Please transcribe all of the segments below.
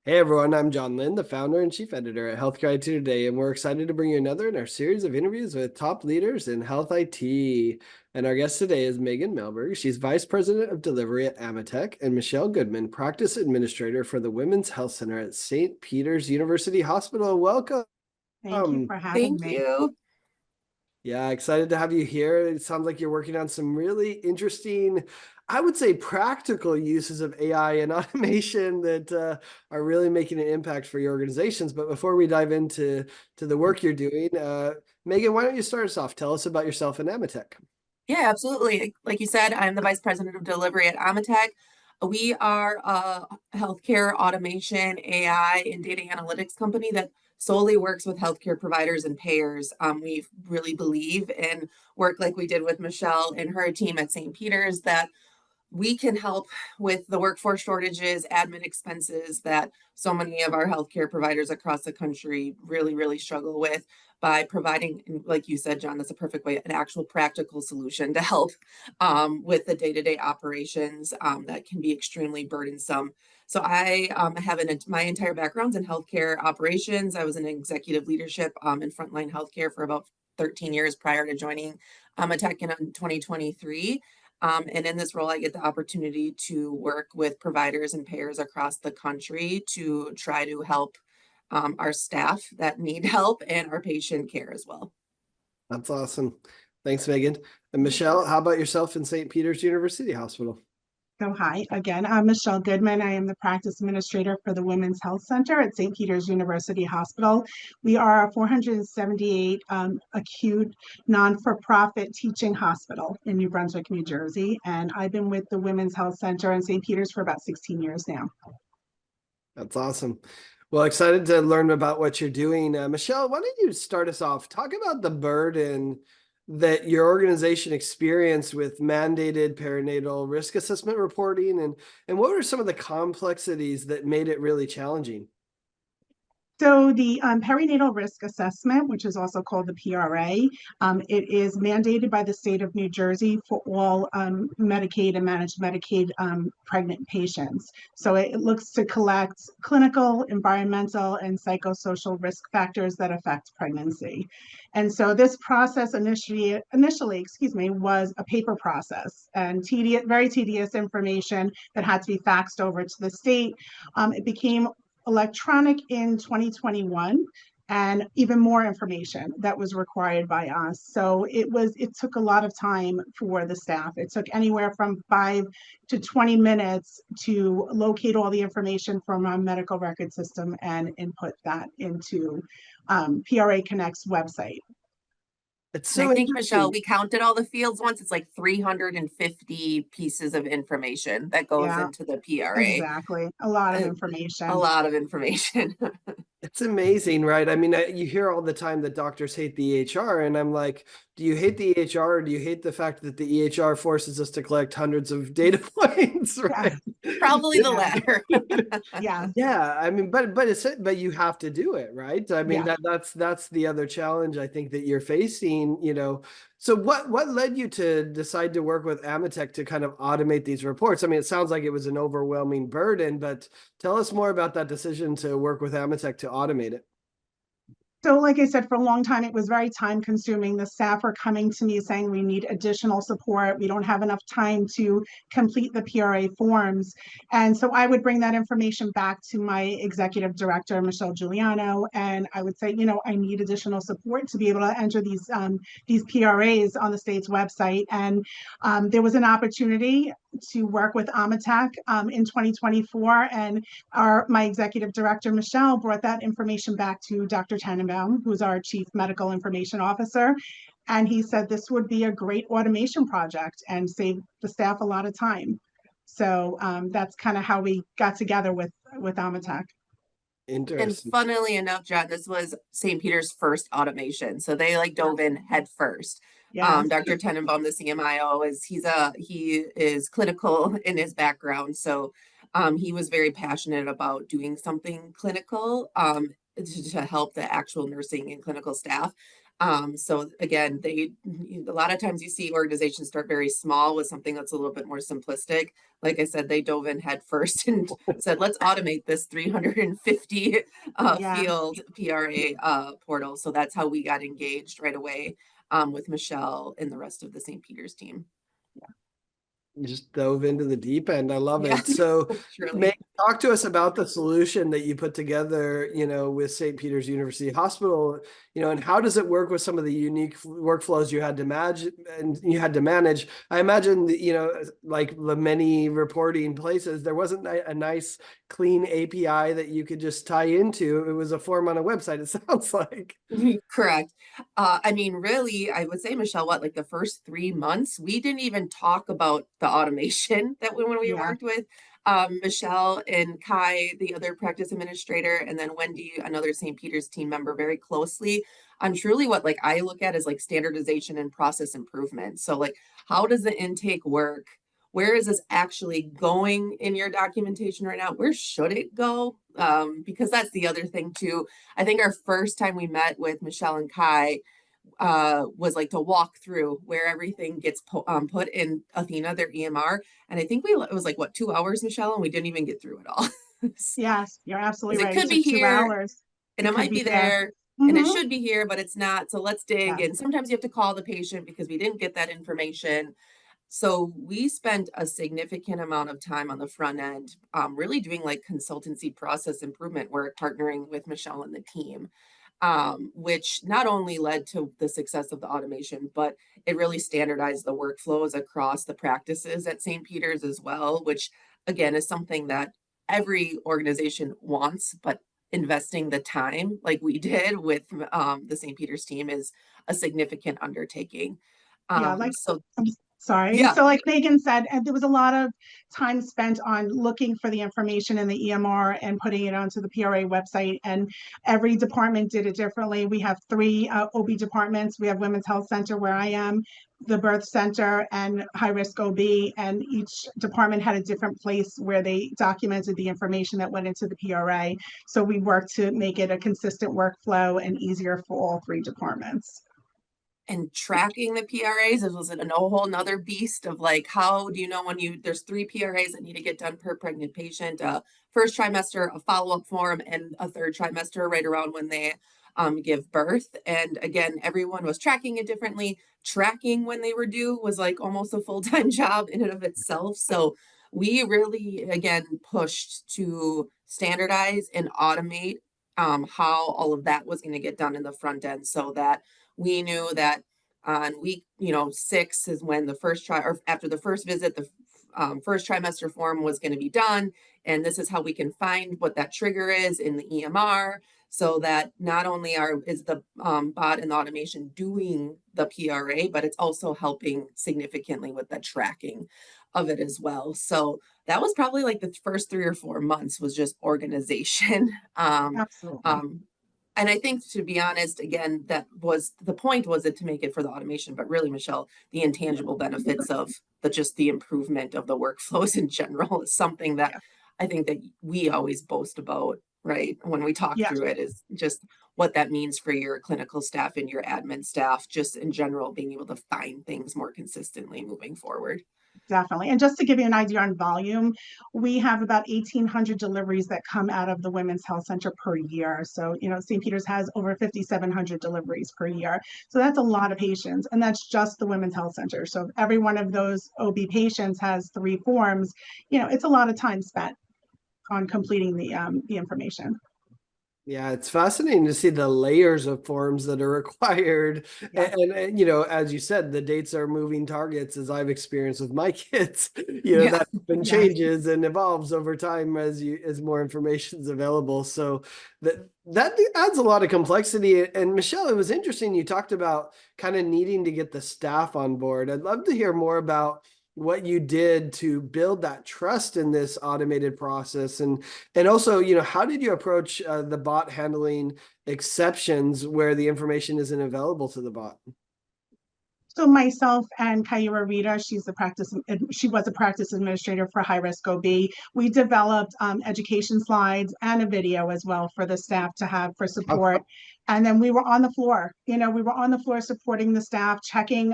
Hey everyone, I'm John Lynn, the founder and chief editor at Healthcare IT Today, and we're excited to bring you another in our series of interviews with top leaders in health IT. And our guest today is Meghan Mehlberg. She's vice president of delivery at Amitech, and Michele Goodman, practice administrator for the Women's Health Center at St. Peter's University Hospital. Welcome. Thank you for having Thank me. you. Yeah, excited to have you here. It sounds like you're working on some really interesting, I would say, practical uses of AI and automation that are really making an impact for your organizations. But before we dive into the work you're doing, Meghan, why don't you start us off? Tell us about yourself and Amitech. Yeah, absolutely. Like you said, I'm the vice president of delivery at Amitech. We are a healthcare automation, AI, and data analytics company that solely works with healthcare providers and payers. We really believe in work like we did with Michele and her team at St. Peter's that we can help with the workforce shortages, admin expenses that so many of our healthcare providers across the country really struggle with by providing, like you said, John, that's a perfect way, an actual practical solution to help with the day-to-day operations that can be extremely burdensome. So I have my entire background's in healthcare operations. I was in executive leadership in frontline healthcare for about 13 years prior to joining Amitech in 2023. And in this role, I get the opportunity to work with providers and payers across the country to try to help our staff that need help and our patient care as well. That's awesome. Thanks, Meghan. And Michele, how about yourself in St. Peter's University Hospital? So hi, again, I'm Michele Goodman. I am the practice administrator for the Women's Health Center at St. Peter's University Hospital. We are a 478 acute non-for-profit teaching hospital in New Brunswick, New Jersey. And I've been with the Women's Health Center in St. Peter's for about 16 years now. That's awesome. Well, excited to learn about what you're doing. Michele, why don't you start us off? Talk about the burden that your organization experienced with mandated perinatal risk assessment reporting, and what were some of the complexities that made it really challenging? So the Perinatal Risk Assessment, which is also called the PRA, it is mandated by the state of New Jersey for all Medicaid and managed Medicaid pregnant patients. So it looks to collect clinical, environmental, and psychosocial risk factors that affect pregnancy. And so this process initially, was a paper process and very tedious information that had to be faxed over to the state. It became electronic in 2021, and even more information that was required by us. So it took a lot of time for the staff. It took anywhere from 5 to 20 minutes to locate all the information from our medical record system and input that into PRA Connect's website. It's And so I think, interesting. Michele, we counted all the fields once. It's like 350 pieces of information that goes Yeah, into the PRA. exactly. A lot of A information. lot of information. It's amazing, right? I mean, you hear all the time that doctors hate the EHR, and I'm like, do you hate the EHR, or do you hate the fact that the EHR forces us to collect hundreds of data points, Yeah. right? Probably the latter. Yeah. Yeah, I mean, but you have to do it, right? I mean, Yeah. that's the other challenge I think that you're facing, you know. So what led you to decide to work with Amitech to kind of automate these reports? I mean, it sounds like it was an overwhelming burden, but tell us more about that decision to work with Amitech to automate it. So like I said, for a long time, it was very time consuming. The staff were coming to me saying, we need additional support. We don't have enough time to complete the PRA forms. And so I would bring that information back to my executive director, Michelle Giuliano, and I would say, I need additional support to be able to enter these PRAs on the state's website. And there was an opportunity to work with Amitech in 2024, and my executive director, Michelle, brought that information back to Dr. Tenenbaum, who's our chief medical information officer. And he said this would be a great automation project and save the staff a lot of time. So that's kind of how we got together with Amitech. And Interesting. funnily enough, John, this was St. Peter's first automation. So they dove in head first. Yeah. Dr. Tenenbaum, the CMIO, he is clinical in his background. So he was very passionate about doing something clinical to help the actual nursing and clinical staff. So again, a lot of times you see organizations start very small with something that's a little bit more simplistic. Like I said, they dove in head first and said, let's automate this 350 Yeah. field PRA portal. So that's how we got engaged right away with Michele and the rest of the St. Peter's team. You just dove into the deep end. I love Yeah, it. So, Meg, surely. talk to us about the solution that you put together, with St. Peter's University Hospital, and how does it work with some of the unique workflows you had to manage? I imagine, like the many reporting places, there wasn't a nice, clean API that you could just tie into. It was a form on a website, it sounds like. Correct. I mean, really, I would say, Michele, like the first 3 months, we didn't even talk about the automation that when we Yeah. worked with Michele and Kai, the other practice administrator, and then Wendy, another St. Peter's team member, very closely on truly what like I look at as like standardization and process improvement. So like, how does the intake work? Where is this actually going in your documentation right now? Where should it go? Because that's the other thing too. I think our first time we met with Michele and Kai was like to walk through where everything gets put in Athena, their EMR. And I think it was like, what, 2 hours, Michele? And we didn't even get through it all. Because Yes, you're absolutely it right. It could be took two here hours. and It it could might be be there. there and it Hmm. should be here, but it's not. So let's dig. Yes. And sometimes you have to call the patient because we didn't get that information. So we spent a significant amount of time on the front end, really doing like consultancy process improvement work, partnering with Michele and the team, which not only led to the success of the automation, but it really standardized the workflows across the practices at St. Peter's as well, which again is something that every organization wants, but investing the time like we did with the St. Peter's team is a significant undertaking. Yeah, So I'm sorry. yeah, So like Megan said, and there was a lot of time spent on looking for the information in the EMR and putting it onto the PRA website. And every department did it differently. We have three OB departments. We have Women's Health Center where I am, the Birth Center, and High Risk OB. And each department had a different place where they documented the information that went into the PRA. So we worked to make it a consistent workflow and easier for all three departments. and tracking the PRAs was a whole nother beast of like, how do you know when there's 3 PRAs that need to get done per pregnant patient, first trimester, a follow-up form, and a third trimester right around when they give birth. And again, everyone was tracking it differently. Tracking when they were due was like almost a full-time job in and of itself. So we really, again, pushed to standardize and automate how all of that was going to get done in the front end so that we knew that on week 6 is when the first try or after the first visit the first trimester form was going to be done, and this is how we can find what that trigger is in the EMR so that not only is the bot and the automation doing the PRA, but it's also helping significantly with the tracking of it as well. So that was probably like the first 3 or 4 months was just organization. Absolutely. Um, and I think, to be honest, again, that was the point, was it to make it for the automation, but really, Michele, the intangible benefits of the improvement of the workflows in general is something that Yeah. I think that we always boast about, right? When we talk Yeah. through it, is just what that means for your clinical staff and your admin staff, just in general, being able to find things more consistently moving forward. Definitely. And just to give you an idea on volume, we have about 1,800 deliveries that come out of the Women's Health Center per year. So, St. Peter's has over 5,700 deliveries per year. So that's a lot of patients. And that's just the Women's Health Center. So if every one of those OB patients has 3 forms, it's a lot of time spent on completing the information. Yeah, it's fascinating to see the layers of forms that are required. Yeah. As you said, the dates are moving targets as I've experienced with my kids. Yeah. That often Yes. changes and evolves over time as more information is available. So that adds a lot of complexity. And Michele, it was interesting. You talked about kind of needing to get the staff on board. I'd love to hear more about what you did to build that trust in this automated process, and also, how did you approach the bot handling exceptions where the information isn't available to the bot? So myself and Kayura Rita, she was a practice administrator for High Risk OB. We developed education slides and a video as well for the staff to have for support. And then we were on the floor, we were on the floor supporting the staff, checking.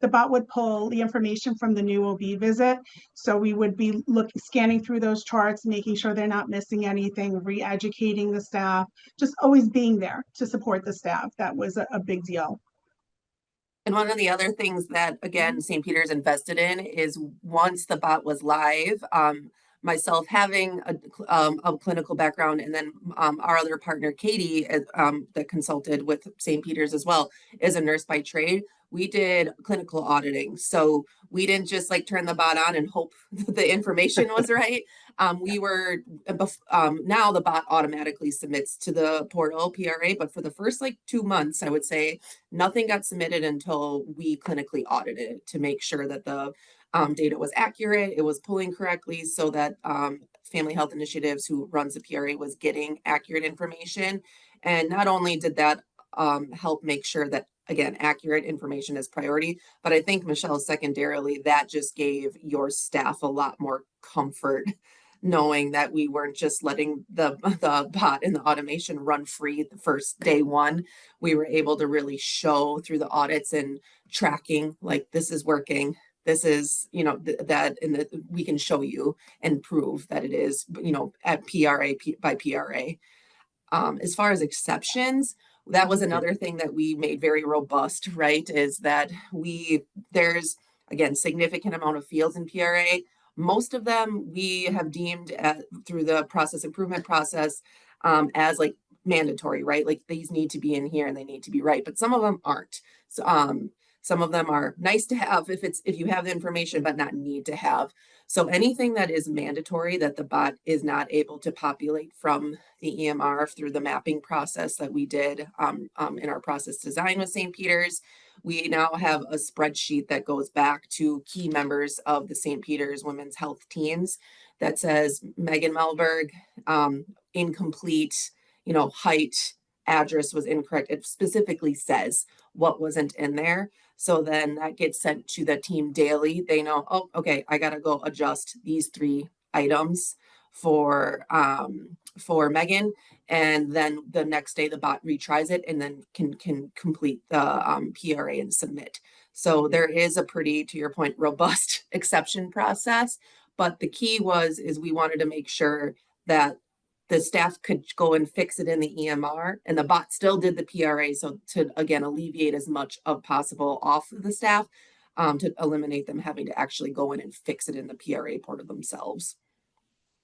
The bot would pull the information from the new OB visit. So we would be scanning through those charts, making sure they're not missing anything, re-educating the staff, just always being there to support the staff. That was a big deal. And one of the other things that, again, St. Peter's invested in is once the bot was live, myself having a clinical background, and then our other partner, Katie, that consulted with St. Peter's as well, is a nurse by trade. We did clinical auditing. So we didn't just like turn the bot on and hope the information was right. We were, now the bot automatically submits to the portal PRA, but for the first like 2 months, I would say nothing got submitted until we clinically audited it to make sure that the data was accurate, it was pulling correctly, so that Family Health Initiatives, who runs the PRA, was getting accurate information. And not only did that help make sure that, again, accurate information is priority, but I think, Michelle, secondarily, that just gave your staff a lot more comfort knowing that we weren't just letting the bot and the automation run free the first day one. We were able to really show through the audits and tracking, like, this is working. This is, that, and that we can show you and prove that it is, at PRA by PRA. As far as exceptions, that was another thing that we made very robust, right? Is that there's, again, significant amount of fields in PRA. Most of them we have deemed through the process improvement process as like mandatory, right? Like these need to be in here and they need to be right, but some of them aren't. So, some of them are nice to have if you have the information, but not need to have. So anything that is mandatory that the bot is not able to populate from the EMR through the mapping process that we did in our process design with St. Peter's, we now have a spreadsheet that goes back to key members of the St. Peter's Women's Health teams that says Meghan Mehlberg, incomplete, height, address was incorrect. It specifically says what wasn't in there. So then that gets sent to the team daily. They know, oh, okay, I got to go adjust these 3 items for Meghan. And then the next day the bot retries it and then can complete the PRA and submit. So there is a pretty, to your point, robust exception process. But the key is we wanted to make sure that the staff could go and fix it in the EMR, and the bot still did the PRA. So to, again, alleviate as much of possible off of the staff, to eliminate them having to actually go in and fix it in the PRA portal themselves.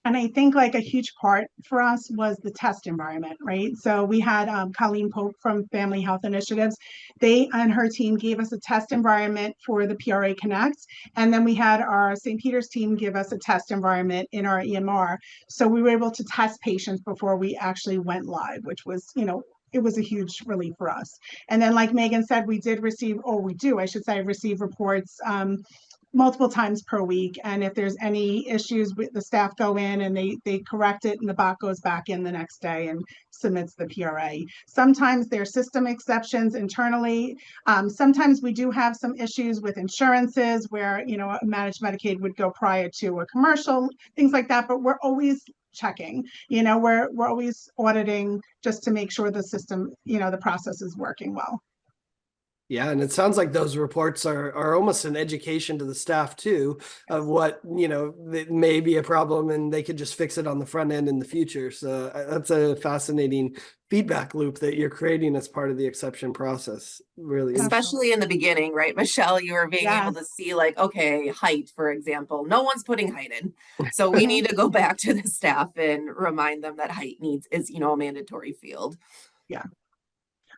And I think like a huge part for us was the test environment, right? So we had Colleen Pope from Family Health Initiatives. They and her team gave us a test environment for the PRA Connect. And then we had our St. Peter's team give us a test environment in our EMR. So we were able to test patients before we actually went live, which was, it was a huge relief for us. And then like Megan said, we did receive, or we do, I should say, receive reports multiple times per week. And if there's any issues, the staff go in and they correct it, and the bot goes back in the next day and submits the PRA. Sometimes there's system exceptions internally. Sometimes we do have some issues with insurances where, a managed Medicaid would go prior to a commercial, things like that. But we're always checking, we're always auditing just to make sure the system, the process is working well. Yeah, and it sounds like those reports are almost an education to the staff too, of what, that may be a problem and they could just fix it on the front end in the future. So that's a fascinating feedback loop that you're creating as part of the exception process. Really, especially in the beginning, right, Michelle? You were being able to see, like, okay, height, for example, no one's putting height in. So we need to go back to the staff and remind them that height is, a mandatory field. Yeah.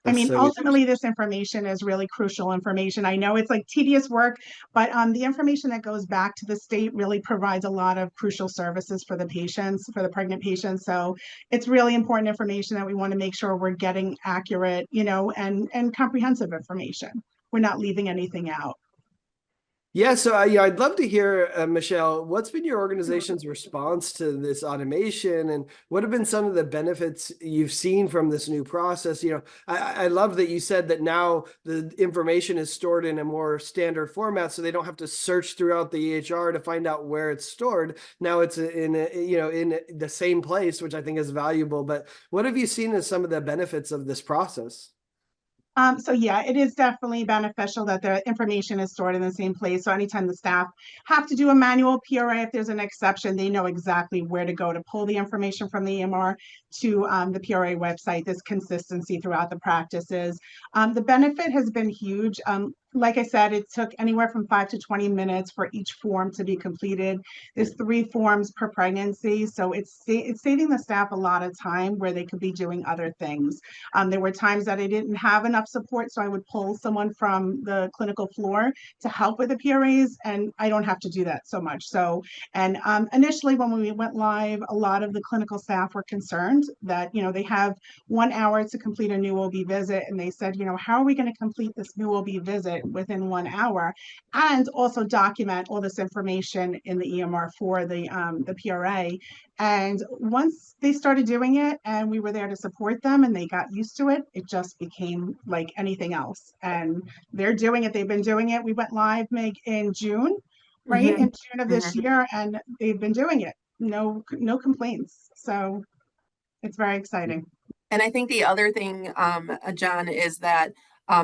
I mean, ultimately, this information is really crucial information. I know it's like tedious work, but the information that goes back to the state really provides a lot of crucial services for the patients, for the pregnant patients. So it's really important information that we want to make sure we're getting accurate, and comprehensive information. We're not leaving anything out. Yeah, so I'd love to hear, Michelle, what's been your organization's response to this automation, and what have been some of the benefits you've seen from this new process? I love that you said that now the information is stored in a more standard format, so they don't have to search throughout the EHR to find out where it's stored. Now it's in the same place, which I think is valuable. But what have you seen as some of the benefits of this process? So yeah, it is definitely beneficial that the information is stored in the same place. So anytime the staff have to do a manual PRA, if there's an exception, they know exactly where to go to pull the information from the EMR to the PRA website. This consistency throughout the practices. The benefit has been huge. Like I said, it took anywhere from 5 to 20 minutes for each form to be completed. There's 3 forms per pregnancy, so it's saving the staff a lot of time where they could be doing other things. There were times that I didn't have enough support, so I would pull someone from the clinical floor to help with the PRAs, and I don't have to do that so much. So, and initially when we went live, a lot of the clinical staff were concerned that, they have 1 hour to complete a new OB visit, and they said, how are we going to complete this new OB visit within 1 hour and also document all this information in the EMR for the PRA? And once they started doing it and we were there to support them and they got used to it, it just became like anything else. And they're doing it. They've been doing it. We went live, Meg, in June, right? Mm-hmm. In June of this year, and they've been doing it. No complaints. So it's very exciting. And I think the other thing, John, is that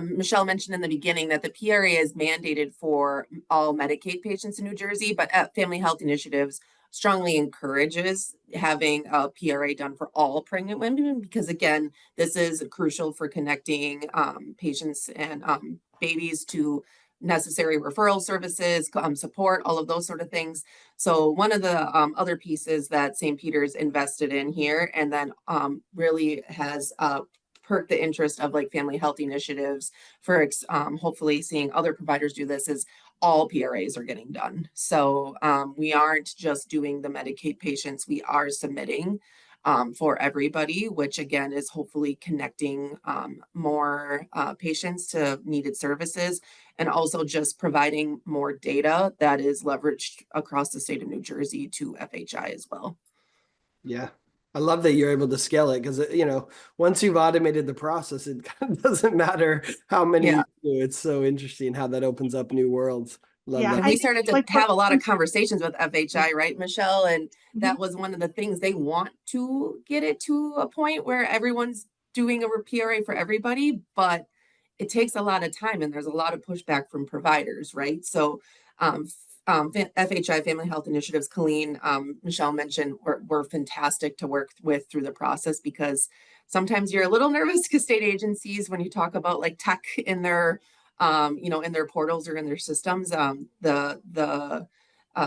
Michelle mentioned in the beginning that the PRA is mandated for all Medicaid patients in New Jersey, but Family Health Initiatives strongly encourages having a PRA done for all pregnant women because, again, this is crucial for connecting patients and babies to necessary referral services, support, all of those sort of things. So one of the other pieces that St. Peter's invested in here and then really has perked the interest of like family health initiatives for hopefully seeing other providers do this is all PRAs are getting done. So we aren't just doing the Medicaid patients, we are submitting for everybody, which again is hopefully connecting more patients to needed services and also just providing more data that is leveraged across the state of New Jersey to FHI as well. Yeah. I love that you're able to scale it because, once you've automated the process, it kind of doesn't matter how many Yeah. you do. It's so interesting how that opens up new worlds. Love Yeah, that. And I we think started to like have a lot of conversations with FHI, right, Michelle? And Mhm. that was one of the things they want to get it to a point where everyone's doing a PRA for everybody, but it takes a lot of time and there's a lot of pushback from providers, right? So FHI, Family Health Initiatives, Colleen, Michelle mentioned, were fantastic to work with through the process because sometimes you're a little nervous because state agencies, when you talk about like tech in their in their portals or in their systems, the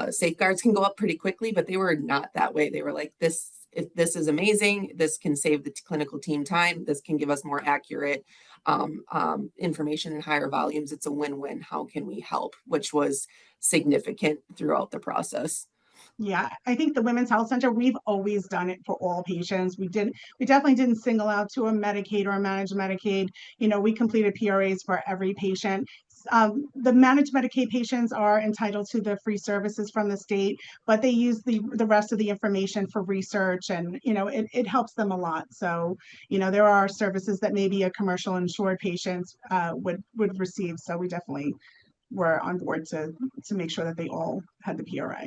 safeguards can go up pretty quickly, but they were not that way. They were like, this is amazing. This can save the clinical team time. This can give us more accurate information in higher volumes. It's a win-win. How can we help? Which was significant throughout the process. Yeah, I think the Women's Health Center, we've always done it for all patients. We definitely didn't single out to a Medicaid or a managed Medicaid. We completed PRAs for every patient. The managed Medicaid patients are entitled to the free services from the state, but they use the rest of the information for research and, it helps them a lot. So, there are services that maybe a commercial insured patient would receive. So we definitely were on board to make sure that they all had the PRA.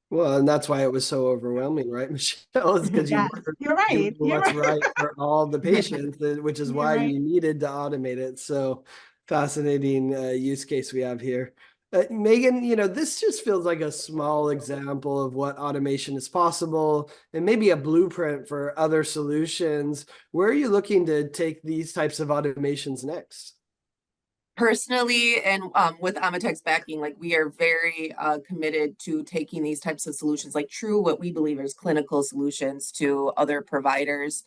Well, and that's why it was so overwhelming, right, Michelle? Is because you Yes, were you're doing right. You're what's right. right for all the patients, which is You're why right. you needed to automate it. So fascinating use case we have here. Megan, this just feels like a small example of what automation is possible and maybe a blueprint for other solutions. Where are you looking to take these types of automations next? Personally, and with Amitech's backing, like we are very committed to taking these types of solutions, like true what we believe is clinical solutions to other providers,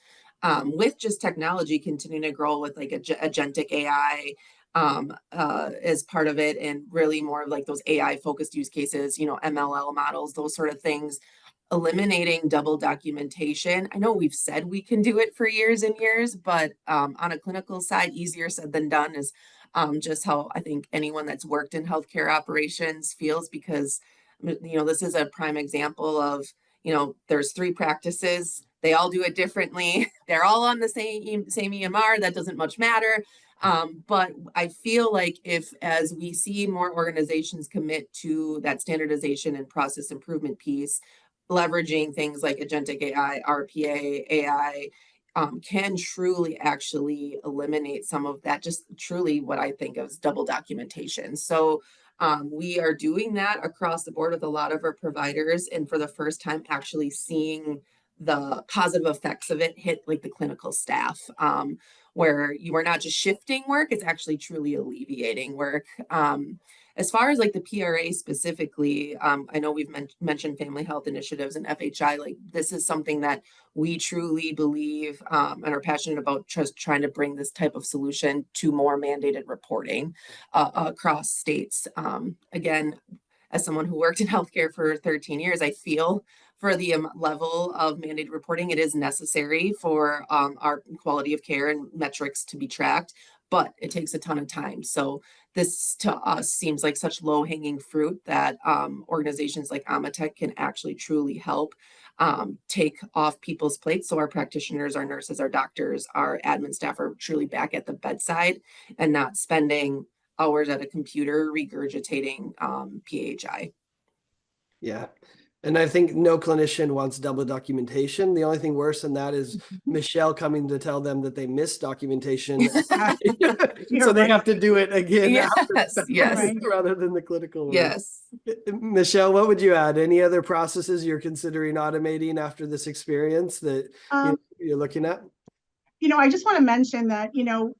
with just technology continuing to grow with like agentic AI as part of it, and really more of like those AI focused use cases, MLL models, those sort of things. Eliminating double documentation. I know we've said we can do it for years and years, but on a clinical side, easier said than done is just how I think anyone that's worked in healthcare operations feels, because this is a prime example of, there's 3 practices, they all do it differently. They're all on the same EMR. That doesn't much matter. But I feel like if, as we see more organizations commit to that standardization and process improvement piece, leveraging things like agentic AI, RPA, AI, can truly actually eliminate some of that, just truly what I think of as double documentation. So we are doing that across the board with a lot of our providers, and for the first time actually seeing the positive effects of it hit like the clinical staff, where you are not just shifting work, it's actually truly alleviating work. As far as like the PRA specifically, I know we've mentioned family health initiatives and FHI. Like, this is something that we truly believe and are passionate about, just trying to bring this type of solution to more mandated reporting across states. Again, as someone who worked in healthcare for 13 years, I feel for the level of mandated reporting, it is necessary for our quality of care and metrics to be tracked, but it takes a ton of time. So this to us seems like such low-hanging fruit that organizations like Amitech can actually truly help take off people's plates. So our practitioners, our nurses, our doctors, our admin staff are truly back at the bedside and not spending hours at a computer regurgitating PHI. Yeah. And I think no clinician wants double documentation. The only thing worse than that is Michele coming to tell them that they missed documentation. So they have to do it again. Yes, yes. Rather than the clinical work. Yes. Michele, what would you add? Any other processes you're considering automating after this experience that you're looking at? I just want to mention that,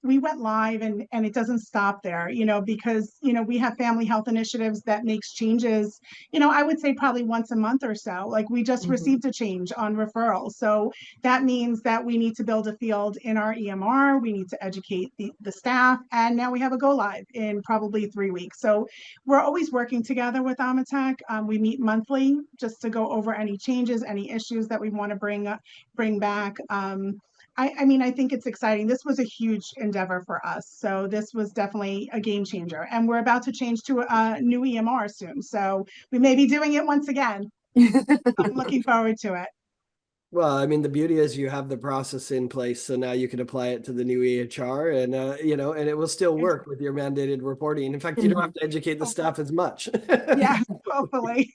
we went live and it doesn't stop there, because, we have family health initiatives that makes changes, I would say probably once a month or so. Like, we just received a change on referrals. So that means that we need to build a field in our EMR. We need to educate the staff. And now we have a go live in probably 3 weeks. So we're always working together with Amitech. We meet monthly just to go over any changes, any issues that we want to bring back. I think it's exciting. This was a huge endeavor for us. So this was definitely a game changer. And we're about to change to a new EMR soon. So we may be doing it once again. I'm looking forward to it. Well, I mean, the beauty is you have the process in place, so now you can apply it to the new EHR, and and it will still work with your mandated reporting. In fact, you don't have to educate the staff as much. Yeah, hopefully.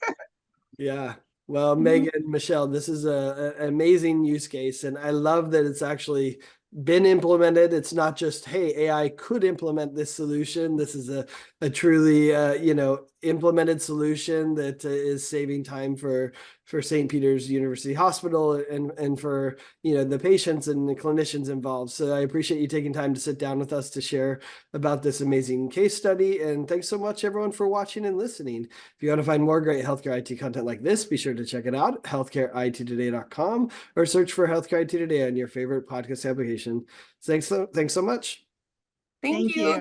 Yeah. Well, Meghan, Michele, this is an amazing use case, and I love that it's actually been implemented. It's not just, hey, AI could implement this solution. This is a truly, implemented solution that is saving time for St. Peter's University Hospital and for, the patients and the clinicians involved. So I appreciate you taking time to sit down with us to share about this amazing case study. And thanks so much, everyone, for watching and listening. If you want to find more great healthcare IT content like this, be sure to check it out, healthcareittoday.com, or search for Healthcare IT Today on your favorite podcast application. Thanks so much. Thank you.